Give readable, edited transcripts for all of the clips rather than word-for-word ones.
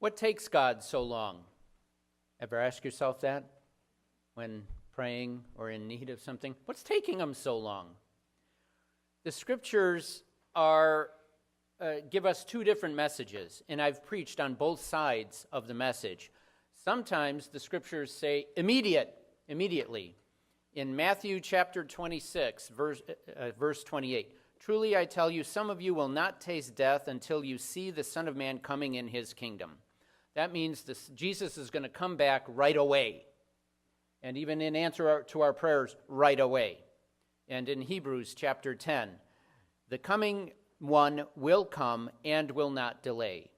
What takes God so long? Ever ask yourself that when praying or in need of something? What's taking him so long? The scriptures give us two different messages, and I've preached on both sides of the message. Sometimes the scriptures say immediately. In Matthew chapter 26, verse 28, truly I tell you, some of you will not taste death until you see the Son of Man coming in his kingdom. That means Jesus is going to come back right away, and even in answer to our prayers, right away. And in Hebrews chapter 10, the coming one will come and will not delay.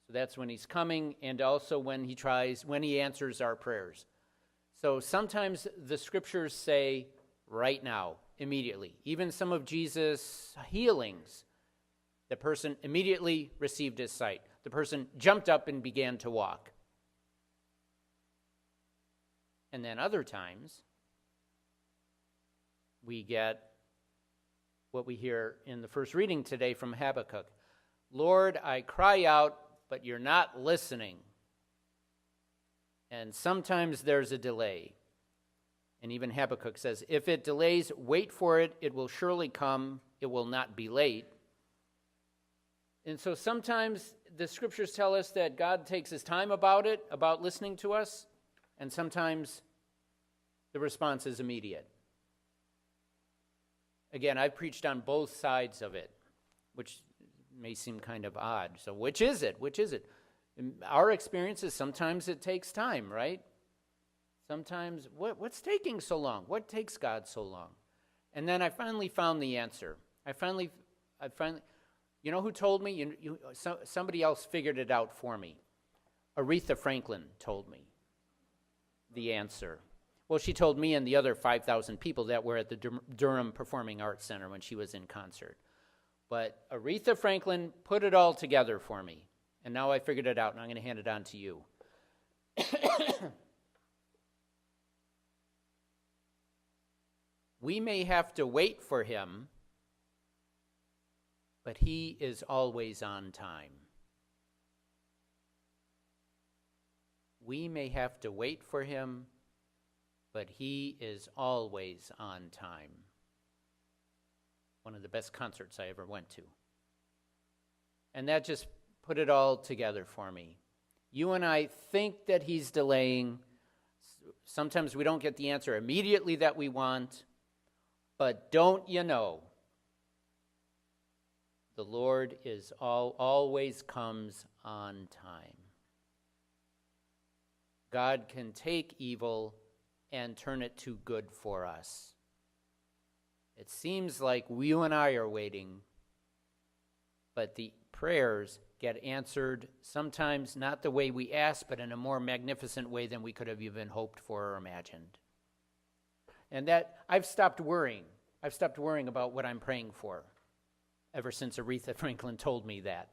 So that's when he's coming, and also when he answers our prayers. So sometimes the scriptures say right now, immediately. Even some of Jesus' healings, the person immediately received his sight. The person jumped up and began to walk. And then other times, we get what we hear in the first reading today from Habakkuk. Lord, I cry out, but you're not listening. And sometimes there's a delay. And even Habakkuk says, if it delays, wait for it. It will surely come. It will not be late. And so sometimes the scriptures tell us that God takes his time about listening to us. And sometimes the response is immediate. Again, I've preached on both sides of it, which may seem kind of odd. So which is it? In our experience is sometimes it takes time, right? Sometimes, what's taking so long? What takes God so long? And then I finally found the answer. I finally, you know who told me? Somebody else figured it out for me. Aretha Franklin told me the answer. Well, she told me and the other 5,000 people that were at the Durham Performing Arts Center when she was in concert. But Aretha Franklin put it all together for me. And now I figured it out, and I'm going to hand it on to you. We may have to wait for him, but he is always on time. We may have to wait for him, but he is always on time. One of the best concerts I ever went to. And that just put it all together for me. You and I think that he's delaying. Sometimes we don't get the answer immediately that we want. But don't you know, the Lord always comes on time. God can take evil and turn it to good for us. It seems like you and I are waiting, but the prayers get answered sometimes not the way we ask, but in a more magnificent way than we could have even hoped for or imagined. And that I've stopped worrying. I've stopped worrying about what I'm praying for ever since Aretha Franklin told me that.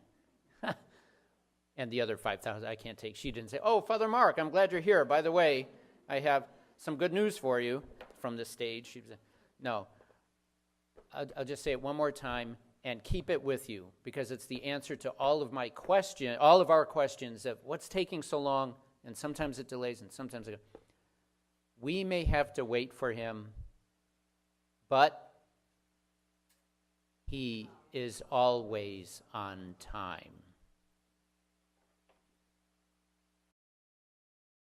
And the other 5,000, I can't take. She didn't say, oh, Father Mark, I'm glad you're here. By the way, I have some good news for you from this stage. She said, no. I'll just say it one more time and keep it with you because it's the answer to all of our questions of what's taking so long, and sometimes it delays and sometimes it. We may have to wait for him, but he is always on time.